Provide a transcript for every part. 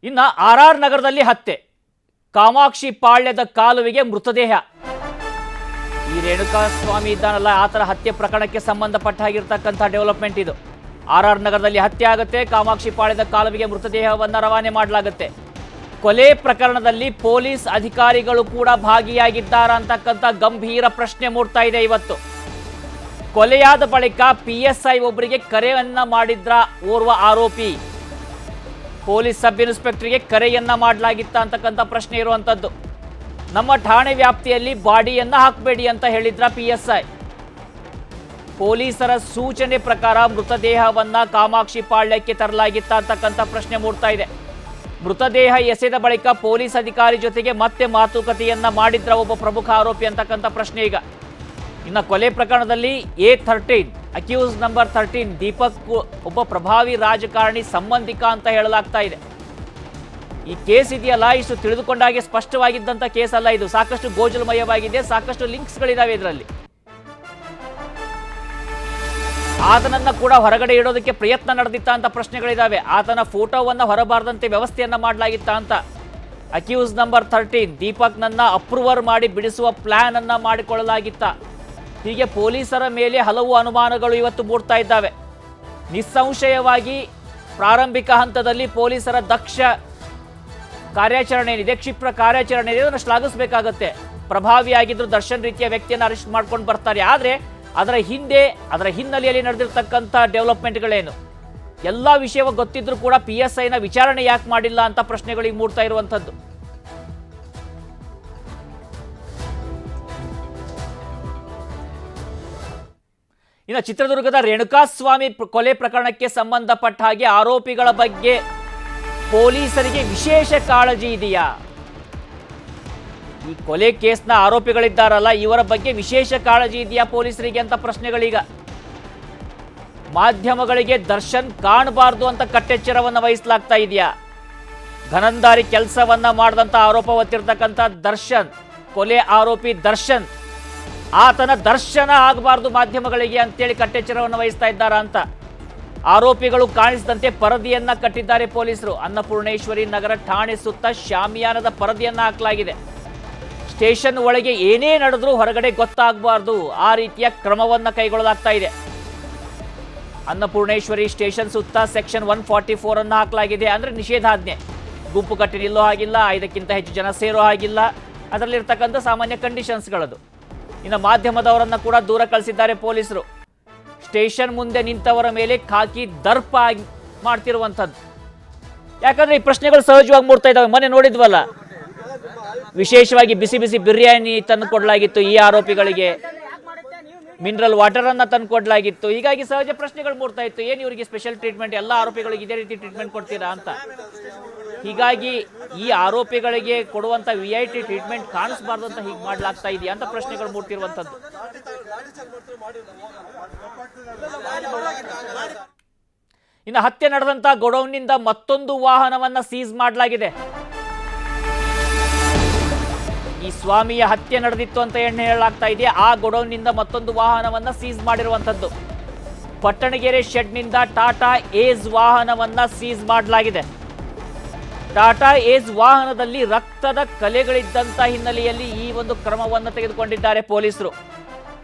ಇನ್ನು ಆರ್ ನಗರದಲ್ಲಿ ಹತ್ಯೆ, ಕಾಮಾಕ್ಷಿ ಪಾಳ್ಯದ ಕಾಲುವೆಗೆ ಮೃತದೇಹ. ಈ ರೇಣುಕಾಸ್ವಾಮಿ ಇದ್ದಾನಲ್ಲ, ಆತರ ಹತ್ಯೆ ಪ್ರಕರಣಕ್ಕೆ ಸಂಬಂಧಪಟ್ಟ ಹಾಗಿರ್ತಕ್ಕಂಥ ಡೆವಲಪ್ಮೆಂಟ್ ಇದು. ಆರ್ ನಗರದಲ್ಲಿ ಹತ್ಯೆ ಆಗುತ್ತೆ, ಕಾಮಾಕ್ಷಿ ಪಾಳ್ಯದ ಕಾಲುವೆಗೆ ಮೃತದೇಹವನ್ನು ರವಾನೆ ಮಾಡಲಾಗುತ್ತೆ. ಕೊಲೆ ಪ್ರಕರಣದಲ್ಲಿ ಪೊಲೀಸ್ ಅಧಿಕಾರಿಗಳು ಕೂಡ ಭಾಗಿಯಾಗಿದ್ದಾರಾ ಅಂತಕ್ಕಂಥ ಗಂಭೀರ ಪ್ರಶ್ನೆ ಮೂಡ್ತಾ ಇದೆ ಇವತ್ತು. ಕೊಲೆಯಾದ ಬಳಿಕ PSI ಒಬ್ಬರಿಗೆ ಕರೆಯನ್ನ ಮಾಡಿದ್ರ ಓರ್ವ ಆರೋಪಿ, ಪೊಲೀಸ್ ಸಬ್ ಇನ್ಸ್ಪೆಕ್ಟರ್ಗೆ ಕರೆಯನ್ನ ಮಾಡಲಾಗಿತ್ತ ಅಂತಕ್ಕಂಥ ಪ್ರಶ್ನೆ ಇರುವಂತದ್ದು. ನಮ್ಮ ಠಾಣೆ ವ್ಯಾಪ್ತಿಯಲ್ಲಿ ಬಾಡಿಯನ್ನ ಹಾಕಬೇಡಿ ಅಂತ ಹೇಳಿದ್ರ PSI. ಪೊಲೀಸರ ಸೂಚನೆ ಪ್ರಕಾರ ಮೃತದೇಹವನ್ನ ಕಾಮಾಕ್ಷಿ ಪಾಳ್ಯಕ್ಕೆ ತರಲಾಗಿತ್ತ ಅಂತಕ್ಕಂಥ ಪ್ರಶ್ನೆ ಮೂಡ್ತಾ ಇದೆ. ಮೃತದೇಹ ಎಸೆದ ಬಳಿಕ ಪೊಲೀಸ್ ಅಧಿಕಾರಿ ಜೊತೆಗೆ ಮತ್ತೆ ಮಾತುಕತೆಯನ್ನ ಮಾಡಿದ್ರ ಒಬ್ಬ ಪ್ರಮುಖ ಆರೋಪಿ ಅಂತಕ್ಕಂಥ ಪ್ರಶ್ನೆ ಈಗ. ಇನ್ನು ಕೊಲೆ ಪ್ರಕರಣದಲ್ಲಿ A13 ಅಕ್ಯೂಸ್ ನಂಬರ್ 13 ದೀಪಕ್ ಒಬ್ಬ ಪ್ರಭಾವಿ ರಾಜಕಾರಣಿ ಸಂಬಂಧಿಕ ಅಂತ ಹೇಳಲಾಗ್ತಾ ಇದೆ. ಈ ಕೇಸ್ ಇದೆಯಲ್ಲ, ಇಷ್ಟು ತಿಳಿದುಕೊಂಡಾಗೆ ಸ್ಪಷ್ಟವಾಗಿದ್ದಂಥ ಕೇಸ್ ಅಲ್ಲ ಇದು. ಸಾಕಷ್ಟು ಗೋಜಲಮಯವಾಗಿದೆ, ಸಾಕಷ್ಟು ಲಿಂಕ್ಸ್ಗಳಿದಾವೆ ಇದರಲ್ಲಿ. ಆತನನ್ನ ಕೂಡ ಹೊರಗಡೆ ಇಡೋದಕ್ಕೆ ಪ್ರಯತ್ನ ನಡೆದಿತ್ತ ಅಂತ ಪ್ರಶ್ನೆಗಳಿದಾವೆ. ಆತನ ಫೋಟೋವನ್ನ ಹೊರಬಾರದಂತೆ ವ್ಯವಸ್ಥೆಯನ್ನ ಮಾಡಲಾಗಿತ್ತ ಅಂತ. ಅಕ್ಯೂಸ್ ನಂಬರ್ 13 ದೀಪಕ್ನನ್ನ ಅಪ್ರೂವರ್ ಮಾಡಿ ಬಿಡಿಸುವ ಪ್ಲಾನ್ ಅನ್ನ ಮಾಡಿಕೊಳ್ಳಲಾಗಿತ್ತ. ಹೀಗೆ ಪೊಲೀಸರ ಮೇಲೆ ಹಲವು ಅನುಮಾನಗಳು ಇವತ್ತು ಮೂಡ್ತಾ ಇದ್ದಾವೆ. ನಿಸ್ಸಂಶಯವಾಗಿ ಪ್ರಾರಂಭಿಕ ಹಂತದಲ್ಲಿ ಪೊಲೀಸರ ದಕ್ಷ ಕಾರ್ಯಾಚರಣೆ ಏನಿದೆ, ಕ್ಷಿಪ್ರ ಕಾರ್ಯಾಚರಣೆ ಇದೆ, ಅದನ್ನು ಶ್ಲಾಘಿಸಬೇಕಾಗತ್ತೆ. ಪ್ರಭಾವಿಯಾಗಿದ್ರು ದರ್ಶನ್ ರೀತಿಯ ವ್ಯಕ್ತಿಯನ್ನು ಅರೆಸ್ಟ್ ಮಾಡ್ಕೊಂಡು ಬರ್ತಾರೆ. ಆದರೆ ಅದರ ಹಿನ್ನೆಲೆಯಲ್ಲಿ ನಡೆದಿರ್ತಕ್ಕಂಥ ಡೆವಲಪ್ಮೆಂಟ್ಗಳೇನು, ಎಲ್ಲ ವಿಷಯ ಗೊತ್ತಿದ್ರು ಕೂಡ PSIನ ವಿಚಾರಣೆ ಯಾಕೆ ಮಾಡಿಲ್ಲ ಅಂತ ಪ್ರಶ್ನೆಗಳಿಗೆ ಮೂಡ್ತಾ ಇರುವಂಥದ್ದು. ಇನ್ನು ಚಿತ್ರದುರ್ಗದ ರೇಣುಕಾಸ್ವಾಮಿ ಕೊಲೆ ಪ್ರಕರಣಕ್ಕೆ ಸಂಬಂಧಪಟ್ಟ ಹಾಗೆ ಆರೋಪಿಗಳ ಬಗ್ಗೆ ಪೊಲೀಸರಿಗೆ ವಿಶೇಷ ಕಾಳಜಿ ಇದೆಯಾ? ಈ ಕೊಲೆ ಕೇಸ್ನ ಆರೋಪಿಗಳಿದ್ದಾರಲ್ಲ, ಇವರ ಬಗ್ಗೆ ವಿಶೇಷ ಕಾಳಜಿ ಇದೆಯಾ ಪೊಲೀಸರಿಗೆ ಅಂತ ಪ್ರಶ್ನೆಗಳೀಗ. ಮಾಧ್ಯಮಗಳಿಗೆ ದರ್ಶನ್ ಕಾಣಬಾರ್ದು ಅಂತ ಕಟ್ಟೆಚ್ಚರವನ್ನು ವಹಿಸಲಾಗ್ತಾ ಇದೆಯಾ? ಘನಂದಾರಿ ಕೆಲಸವನ್ನ ಮಾಡಿದಂತ ಆರೋಪ ಹೊತ್ತಿರ್ತಕ್ಕಂಥ ದರ್ಶನ್, ಕೊಲೆ ಆರೋಪಿ ದರ್ಶನ್, ಆತನ ದರ್ಶನ ಆಗಬಾರ್ದು ಮಾಧ್ಯಮಗಳಿಗೆ ಅಂತೇಳಿ ಕಟ್ಟೆಚ್ಚರವನ್ನು ವಹಿಸ್ತಾ ಇದ್ದಾರಾ ಅಂತ. ಆರೋಪಿಗಳು ಕಾಣಿಸಿದಂತೆ ಪರದಿಯನ್ನ ಕಟ್ಟಿದ್ದಾರೆ ಪೊಲೀಸರು. ಅನ್ನಪೂರ್ಣೇಶ್ವರಿ ನಗರ ಠಾಣೆ ಸುತ್ತ ಶಾಮಿಯಾನದ ಪರದಿಯನ್ನ ಹಾಕಲಾಗಿದೆ. ಸ್ಟೇಷನ್ ಒಳಗೆ ಏನೇ ನಡೆದ್ರೂ ಹೊರಗಡೆ ಗೊತ್ತಾಗಬಾರ್ದು, ಆ ರೀತಿಯ ಕ್ರಮವನ್ನು ಕೈಗೊಳ್ಳಲಾಗ್ತಾ ಇದೆ. ಅನ್ನಪೂರ್ಣೇಶ್ವರಿ ಸ್ಟೇಷನ್ ಸುತ್ತ ಸೆಕ್ಷನ್ 144 ಅನ್ನು ಹಾಕಲಾಗಿದೆ. ಅಂದರೆ ನಿಷೇಧಾಜ್ಞೆ, ಗುಂಪು ಕಟ್ಟಿ ನಿಲ್ಲೋ ಹಾಗಿಲ್ಲ, 5ಕ್ಕಿಂತ ಹೆಚ್ಚು ಜನ ಸೇರೋ ಹಾಗಿಲ್ಲ, ಅದರಲ್ಲಿರ್ತಕ್ಕಂಥ ಸಾಮಾನ್ಯ ಕಂಡೀಷನ್ಸ್ಗಳದು. ಇನ್ನು ಮಾಧ್ಯಮದವರನ್ನ ಕೂಡ ದೂರ ಕಳಿಸಿದ್ದಾರೆ ಪೊಲೀಸರು. ಸ್ಟೇಷನ್ ಮುಂದೆ ನಿಂತವರ ಮೇಲೆ ಖಾಕಿ ದರ್ಪ ಮಾಡ್ತಿರುವಂಥದ್ದು. ಯಾಕಂದ್ರೆ ಈ ಪ್ರಶ್ನೆಗಳು ಸಹಜವಾಗಿ ಮೂಡ್ತಾ ಇದ್ದಾವೆ. ಮೊನ್ನೆ ನೋಡಿದ್ವಲ್ಲ, ವಿಶೇಷವಾಗಿ ಬಿಸಿ ಬಿಸಿ ಬಿರಿಯಾನಿ ತಂದು ಕೊಡಲಾಗಿತ್ತು ಈ ಆರೋಪಿಗಳಿಗೆ, ಮಿನರಲ್ ವಾಟರ್ ಅನ್ನ ತಂದು ಕೊಡಲಾಗಿತ್ತು. ಹೀಗಾಗಿ ಸಹಜ ಪ್ರಶ್ನೆಗಳು ಮೂಡ್ತಾ ಇತ್ತು, ಏನು ಇವರಿಗೆ ಸ್ಪೆಷಲ್ ಟ್ರೀಟ್ಮೆಂಟ್, ಎಲ್ಲ ಆರೋಪಿಗಳಿಗೆ ಇದೇ ರೀತಿ ಟ್ರೀಟ್ಮೆಂಟ್ ಕೊಡ್ತೀರಾ ಅಂತ. ಹೀಗಾಗಿ ಈ ಆರೋಪಿಗಳಿಗೆ ಕೊಡುವಂತ VIP ಟ್ರೀಟ್ಮೆಂಟ್ ಕಾಣಿಸಬಾರ್ದು ಅಂತ ಹೀಗೆ ಮಾಡಲಾಗ್ತಾ ಇದೆಯಾ ಅಂತ ಪ್ರಶ್ನೆಗಳು ಮೂಡ್ತಿರುವಂತದ್ದು. ಇನ್ನು ಹತ್ಯೆ ನಡೆದಂತ ಗೋಡೌನ್ನಿಂದ ಮತ್ತೊಂದು ವಾಹನವನ್ನ ಸೀಸ್ ಮಾಡಲಾಗಿದೆ. ಈ ಸ್ವಾಮಿಯ ಹತ್ಯೆ ನಡೆದಿತ್ತು ಅಂತ ಹೇಳಲಾಗ್ತಾ ಇದೆ. ಆ ಗೋಡೌನ್ನಿಂದ ಮತ್ತೊಂದು ವಾಹನವನ್ನ ಸೀಸ್ ಮಾಡಿರುವಂತದ್ದು. ಪಟ್ಟಣಗೆರೆ ಶೆಡ್ನಿಂದ ಟಾಟಾ ಏಸ್ ವಾಹನವನ್ನ ಸೀಸ್ ಮಾಡಲಾಗಿದೆ. ಟಾಟಾ ಏಸ್ ವಾಹನದಲ್ಲಿ ರಕ್ತದ ಕಲೆಗಳಿದ್ದಂಥ ಹಿನ್ನೆಲೆಯಲ್ಲಿ ಈ ಒಂದು ಕ್ರಮವನ್ನು ತೆಗೆದುಕೊಂಡಿದ್ದಾರೆ ಪೊಲೀಸರು.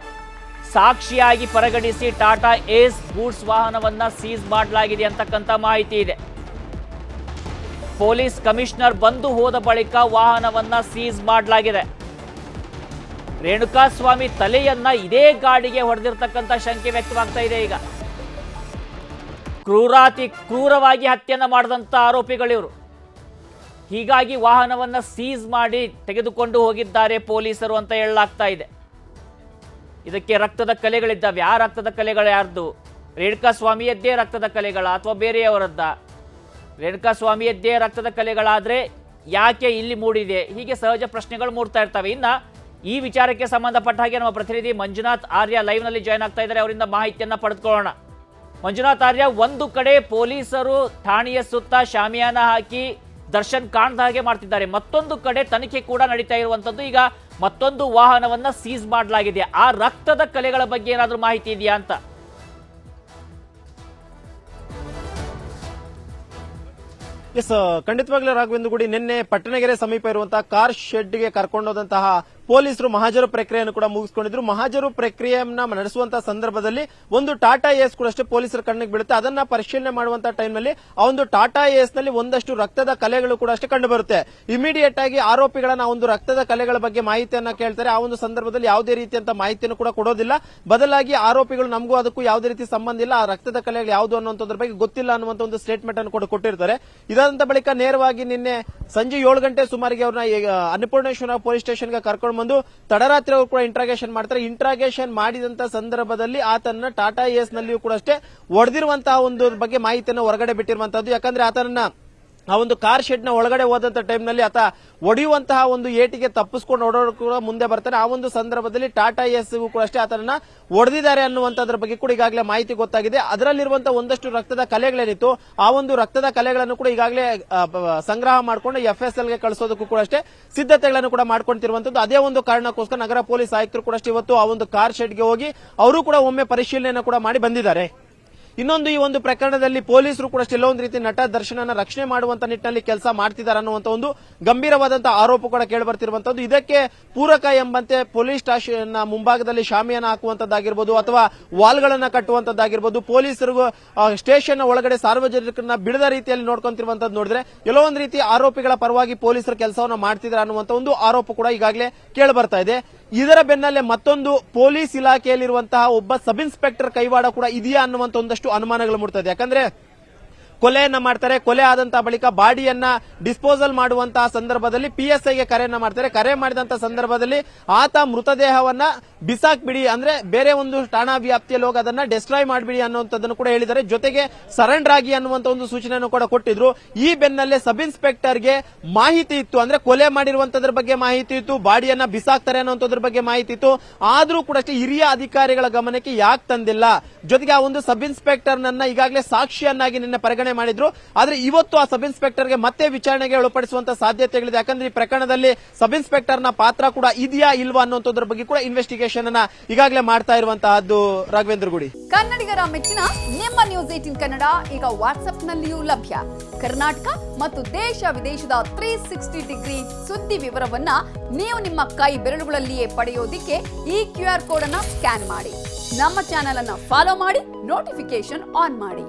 ಸಾಕ್ಷಿಯಾಗಿ ಪರಿಗಣಿಸಿ ಟಾಟಾ ಏಸ್ ಗೂಡ್ಸ್ ವಾಹನವನ್ನ ಸೀಸ್ ಮಾಡಲಾಗಿದೆ ಅಂತಕ್ಕಂಥ ಮಾಹಿತಿ ಇದೆ. ಪೊಲೀಸ್ ಕಮಿಷನರ್ ಬಂದು ಹೋದ ಬಳಿಕ ವಾಹನವನ್ನ ಸೀಸ್ ಮಾಡಲಾಗಿದೆ. ರೇಣುಕಾಸ್ವಾಮಿ ತಲೆಯನ್ನ ಇದೇ ಗಾಡಿಗೆ ಹೊಡೆದಿರ್ತಕ್ಕಂಥ ಶಂಕೆ ವ್ಯಕ್ತವಾಗ್ತಾ ಇದೆ. ಈಗ ಕ್ರೂರವಾಗಿ ಹತ್ಯೆಯನ್ನ ಮಾಡಿದಂಥ ಆರೋಪಿಗಳಿವರು. ಹೀಗಾಗಿ ವಾಹನವನ್ನ ಸೀಸ್ ಮಾಡಿ ತೆಗೆದುಕೊಂಡು ಹೋಗಿದ್ದಾರೆ ಪೊಲೀಸರು ಅಂತ ಹೇಳಲಾಗ್ತಾ ಇದೆ. ಇದಕ್ಕೆ ರಕ್ತದ ಕಲೆಗಳಿದ್ದಾವೆ. ಆ ರಕ್ತದ ಕಲೆಗಳು ಯಾರ್ದು? ರೇಣುಕಾಸ್ವಾಮಿಯದ್ದೇ ರಕ್ತದ ಕಲೆಗಳ ಅಥವಾ ಬೇರೆಯವರದ್ದ? ರೇಣುಕಾಸ್ವಾಮಿಯದ್ದೇ ರಕ್ತದ ಕಲೆಗಳಾದ್ರೆ ಯಾಕೆ ಇಲ್ಲಿ ಮೂಡಿದೆ? ಹೀಗೆ ಸಹಜ ಪ್ರಶ್ನೆಗಳು ಮೂಡ್ತಾ ಇರ್ತವೆ. ಇನ್ನು ಈ ವಿಚಾರಕ್ಕೆ ಸಂಬಂಧಪಟ್ಟ ಹಾಗೆ ನಮ್ಮ ಪ್ರತಿನಿಧಿ ಮಂಜುನಾಥ್ ಆರ್ಯ ಲೈವ್ನಲ್ಲಿ ಜಾಯ್ನ್ ಆಗ್ತಾ ಇದ್ದಾರೆ. ಅವರಿಂದ ಮಾಹಿತಿಯನ್ನ ಪಡೆದುಕೊಳ್ಳೋಣ. ಮಂಜುನಾಥ್ ಆರ್ಯ, ಒಂದು ಕಡೆ ಪೊಲೀಸರು ಠಾಣೆಯ ಸುತ್ತ ಶಾಮಿಯಾನ ಹಾಕಿ ದರ್ಶನ್ ಕಾಣದ ಹಾಗೆ ಮಾಡ್ತಿದ್ದಾರೆ, ಮತ್ತೊಂದು ಕಡೆ ತನಿಖೆ ಕೂಡ ನಡೀತಾ ಇರುವಂತದ್ದು. ಈಗ ಮತ್ತೊಂದು ವಾಹನವನ್ನ ಸೀಸ್ ಮಾಡಲಾಗಿದೆ. ಆ ರಕ್ತದ ಕಲೆಗಳ ಬಗ್ಗೆ ಏನಾದರೂ ಮಾಹಿತಿ ಇದೆಯಾ ಅಂತ? ಎಸ್, ಖಂಡಿತವಾಗ್ಲೂ ರಾಘವೇಂದ್ರ ಗುಡಿ ನಿನ್ನೆ ಪಟ್ಟಣಗೆರೆ ಸಮೀಪ ಇರುವಂತಹ ಕಾರ್ ಶೆಡ್ಗೆ ಕರ್ಕೊಂಡೋದಂತಹ ಪೊಲೀಸರು ಮಹಾಜರು ಪ್ರಕ್ರಿಯೆಯನ್ನು ಕೂಡ ಮುಗಿಸಿಕೊಂಡಿದ್ರು. ಮಹಾಜರು ಪ್ರಕ್ರಿಯೆಯನ್ನ ನಡೆಸುವಂತಹ ಸಂದರ್ಭದಲ್ಲಿ ಒಂದು ಟಾಟಾ ಏಸ್ ಕೂಡ ಅಷ್ಟೇ ಪೊಲೀಸರ ಕಣ್ಣಿಗೆ ಬೀಳುತ್ತೆ. ಅದನ್ನ ಪರಿಶೀಲನೆ ಮಾಡುವಂತಹ ಟೈಮ್ನಲ್ಲಿ ಆ ಒಂದು ಟಾಟಾ ಏಸ್ ನಲ್ಲಿ ಒಂದಷ್ಟು ರಕ್ತದ ಕಲೆಗಳು ಕೂಡ ಅಷ್ಟೇ ಕಂಡು ಬರುತ್ತೆ. ಇಮಿಡಿಯೇಟ್ ಆಗಿ ಆರೋಪಿಗಳನ್ನ ಒಂದು ರಕ್ತದ ಕಲೆಗಳ ಬಗ್ಗೆ ಮಾಹಿತಿಯನ್ನ ಕೇಳ್ತಾರೆ. ಆ ಒಂದು ಸಂದರ್ಭದಲ್ಲಿ ಯಾವುದೇ ರೀತಿಯಂತ ಮಾಹಿತಿಯನ್ನು ಕೂಡ ಕೊಡೋದಿಲ್ಲ. ಬದಲಾಗಿ ಆರೋಪಿಗಳು ನಮಗೂ ಅದಕ್ಕೂ ಯಾವುದೇ ರೀತಿ ಸಂಬಂಧ ಇಲ್ಲ, ಆ ರಕ್ತದ ಕಲೆಗಳು ಯಾವುದು ಅನ್ನುವಂಥದ್ರ ಬಗ್ಗೆ ಗೊತ್ತಿಲ್ಲ ಅನ್ನುವಂತ ಒಂದು ಸ್ಟೇಟ್ಮೆಂಟ್ ಅನ್ನು ಕೂಡ ಕೊಟ್ಟಿರ್ತಾರೆ. ಇದಾದಂತ ಬಳಿಕ ನೇರವಾಗಿ ನಿನ್ನೆ ಸಂಜೆ 7 ಗಂಟೆ ಸುಮಾರಿಗೆ ಅವ್ರನ್ನ ಅನ್ನಪೂರ್ಣೇಶ್ವರ ಪೊಲೀಸ್ ಸ್ಟೇಷನ್ಗೆ ಕರ್ಕೊಂಡು ಬಂದು ತಡರಾತ್ರಿ ಕೂಡ ಇಂಟ್ರಾಗೇಷನ್ ಮಾಡ್ತಾರೆ. ಇಂಟ್ರಾಗೇಷನ್ ಮಾಡಿದಂತ ಸಂದರ್ಭದಲ್ಲಿ ಆತನ ಟಾಟಾ ಏಸ್ ನಲ್ಲಿಯೂ ಕೂಡ ಅಷ್ಟೇ ಹೊಡೆದಿರುವಂತಹ ಒಂದು ಬಗ್ಗೆ ಮಾಹಿತಿಯನ್ನು ಹೊರಗಡೆ ಬಿಟ್ಟಿರುವಂತದ್ದು. ಯಾಕಂದ್ರೆ ಆತನನ್ನ ಆ ಒಂದು ಕಾರ್ ಶೆಡ್ ನ ಒಳಗಡೆ ಹೋದಂತ ಟೈಮ್ ನಲ್ಲಿ ಆತ ಒಡೆಯುವಂತಹ ಒಂದು ಏಟಿಗೆ ತಪ್ಪಿಸ್ಕೊಂಡು ಓಡೋರು ಕೂಡ ಮುಂದೆ ಬರ್ತಾನೆ. ಆ ಒಂದು ಸಂದರ್ಭದಲ್ಲಿ ಟಾಟಾ ಎಸ್ ಕೂಡ ಅಷ್ಟೇ ಆತನನ್ನ ಹೊಡೆದಿದ್ದಾರೆ ಅನ್ನುವಂಥದ್ರ ಬಗ್ಗೆ ಕೂಡ ಈಗಾಗಲೇ ಮಾಹಿತಿ ಗೊತ್ತಾಗಿದೆ. ಅದರಲ್ಲಿರುವಂತಹ ಒಂದಷ್ಟು ರಕ್ತದ ಕಲೆಗಳೇನಿತ್ತು ಆ ಒಂದು ರಕ್ತದ ಕಲೆಗಳನ್ನು ಕೂಡ ಈಗಾಗಲೇ ಸಂಗ್ರಹ ಮಾಡಿಕೊಂಡು FSL ಗೆ ಕಳಿಸೋದಕ್ಕೂ ಕೂಡ ಅಷ್ಟೇ ಸಿದ್ಧತೆಗಳನ್ನು ಕೂಡ ಮಾಡ್ಕೊಂತಿರುವಂತದ್ದು. ಅದೇ ಒಂದು ಕಾರಣಕ್ಕೋಸ್ಕರ ನಗರ ಪೊಲೀಸ್ ಆಯುಕ್ತರು ಕೂಡ ಅಷ್ಟೇ ಇವತ್ತು ಆ ಒಂದು ಕಾರ್ ಶೆಡ್ಗೆ ಹೋಗಿ ಅವರು ಕೂಡ ಒಮ್ಮೆ ಪರಿಶೀಲನೆಯನ್ನು ಕೂಡ ಮಾಡಿ ಬಂದಿದ್ದಾರೆ. ಇನ್ನೊಂದು ಈ ಒಂದು ಪ್ರಕರಣದಲ್ಲಿ ಪೊಲೀಸರು ಕೂಡ ಎಲ್ಲೋ ಒಂದು ರೀತಿ ನಟ ದರ್ಶನನ ರಕ್ಷಣೆ ಮಾಡುವಂತ ನಿಟ್ಟಿನಲ್ಲಿ ಕೆಲಸ ಮಾಡ್ತಿದ್ದಾರೆ ಅನ್ನುವಂತ ಒಂದು ಗಂಭೀರವಾದಂತಹ ಆರೋಪ ಕೂಡ ಕೇಳಿಬರ್ತಿರುವಂತದ್ದು. ಇದಕ್ಕೆ ಪೂರಕ ಎಂಬಂತೆ ಪೊಲೀಸ್ ಸ್ಟೇಷನ್ ಮುಂಭಾಗದಲ್ಲಿ ಶಾಮಿಯಾನ ಹಾಕುವಂತದ್ದಾಗಿರ್ಬೋದು ಅಥವಾ ವಾಲ್ಗಳನ್ನ ಕಟ್ಟುವಂತದ್ದಾಗಿರ್ಬೋದು, ಪೊಲೀಸರು ಸ್ಟೇಷನ್ ಒಳಗಡೆ ಸಾರ್ವಜನಿಕರನ್ನ ಬಿಡದ ರೀತಿಯಲ್ಲಿ ನೋಡ್ಕೊಂತಿರುವಂತದ್ದು ನೋಡಿದ್ರೆ ಎಲ್ಲೋ ಒಂದು ರೀತಿ ಆರೋಪಿಗಳ ಪರವಾಗಿ ಪೊಲೀಸರು ಕೆಲಸವನ್ನ ಮಾಡ್ತಿದ್ದಾರೆ ಅನ್ನುವಂತ ಒಂದು ಆರೋಪ ಕೂಡ ಈಗಾಗಲೇ ಕೇಳಿಬರ್ತಾ ಇದೆ. ಇದರ ಬೆನ್ನಲ್ಲೇ ಮತ್ತೊಂದು ಪೊಲೀಸ್ ಇಲಾಖೆಯಲ್ಲಿರುವಂತಹ ಒಬ್ಬ ಸಬ್ ಇನ್ಸ್ಪೆಕ್ಟರ್ ಕೈವಾಡ ಕೂಡ ಇದೆಯಾ ಅನ್ನುವಂತ ಒಂದಷ್ಟು ಅನುಮಾನಗಳು ಮೂಡ್ತದೆ. ಯಾಕಂದ್ರೆ ಕೊಲೆಯನ್ನ ಮಾಡ್ತಾರೆ, ಕೊಲೆ ಆದಂತಹ ಬಳಿಕ ಬಾಡಿಯನ್ನ ಡಿಸ್ಪೋಸಲ್ ಮಾಡುವಂತಹ ಸಂದರ್ಭದಲ್ಲಿ PSIಗೆ ಕರೆಯನ್ನ ಮಾಡ್ತಾರೆ. ಕರೆ ಮಾಡಿದಂತಹ ಸಂದರ್ಭದಲ್ಲಿ ಆತ ಮೃತದೇಹವನ್ನ ಬಿಸಾಕ್ಬಿಡಿ, ಅಂದ್ರೆ ಬೇರೆ ಒಂದು ಠಾಣಾ ವ್ಯಾಪ್ತಿಯಲ್ಲಿ ಹೋಗಿ ಅದನ್ನ ಡೆಸ್ಟ್ರಾಯ್ ಮಾಡಿಬಿಡಿ ಅನ್ನುವಂಥದ್ದನ್ನು ಕೂಡ ಹೇಳಿದ್ದಾರೆ. ಜೊತೆಗೆ ಸರೆಂಡರ್ ಆಗಿ ಅನ್ನುವಂತ ಒಂದು ಸೂಚನೆಯನ್ನು ಕೂಡ ಕೊಟ್ಟಿದ್ರು. ಈ ಬೆನ್ನಲ್ಲೇ ಸಬ್ ಇನ್ಸ್ಪೆಕ್ಟರ್ಗೆ ಮಾಹಿತಿ ಇತ್ತು, ಅಂದ್ರೆ ಕೊಲೆ ಮಾಡಿರುವಂತದ್ರ ಬಗ್ಗೆ ಮಾಹಿತಿ ಇತ್ತು, ಬಾಡಿಯನ್ನ ಬಿಸಾಕ್ತಾರೆ ಅನ್ನುವಂಥದ್ರ ಬಗ್ಗೆ ಮಾಹಿತಿ ಇತ್ತು. ಆದ್ರೂ ಕೂಡ ಅಷ್ಟೇ ಹಿರಿಯ ಅಧಿಕಾರಿಗಳ ಗಮನಕ್ಕೆ ಯಾಕೆ ತಂದಿಲ್ಲ. ಜೊತೆಗೆ ಆ ಒಂದು ಸಬ್ ಇನ್ಸ್ಪೆಕ್ಟರ್ ನನ್ನ ಈಗಾಗಲೇ ಸಾಕ್ಷಿಯನ್ನಾಗಿ ನಿನ್ನೆ ಪರಿಗಣನೆ ಮಾಡಿದ್ರು. ಆದ್ರೆ ಇವತ್ತು ಆ ಸಬ್ ಇನ್ಸ್ಪೆಕ್ಟರ್ಗೆ ಮತ್ತೆ ವಿಚಾರಣೆಗೆ ಒಳಪಡಿಸುವಂತ ಸಾಧ್ಯತೆಗಳಿದೆ. ಯಾಕಂದ್ರೆ ಈ ಪ್ರಕರಣದಲ್ಲಿ ಸಬ್ ಇನ್ಸ್ಪೆಕ್ಟರ್ನ ಪಾತ್ರ ಕೂಡ ಇದೆಯಾ ಇಲ್ವಾ ಅನ್ನುವಂಥದ್ರ ಬಗ್ಗೆ ಕೂಡ ಇನ್ವೆಸ್ಟಿಗೇಷನ್ ಅನ್ನ ಈಗಾಗಲೇ ಮಾಡ್ತಾ ಇರುವಂತಹದ್ದು. ರಾಘವೇಂದ್ರ ಗುಡಿ, ಕನ್ನಡಿಗರ ಮೆಚ್ಚಿನ ನಿಮ್ಮ ನ್ಯೂಸ್ 18 ಕನ್ನಡ ಈಗ ವಾಟ್ಸ್ಆಪ್ ನಲ್ಲಿಯೂ ಲಭ್ಯ. ಕರ್ನಾಟಕ ಮತ್ತು ದೇಶ ವಿದೇಶದ 360 ಡಿಗ್ರಿ ಸುದ್ದಿ ವಿವರವನ್ನ ನೀವು ನಿಮ್ಮ ಕೈ ಬೆರಳುಗಳಲ್ಲಿಯೇ ಪಡೆಯೋದಿಕ್ಕೆ ಈ QR ಕೋಡ್ ಅನ್ನ ಸ್ಕ್ಯಾನ್ ಮಾಡಿ. ನಮ್ಮ ಚಾನೆಲ್ ಅನ್ನ ಫಾಲೋ ಮಾಡಿ, ನೋಟಿಫಿಕೇಶನ್ ಆನ್ ಮಾಡಿ.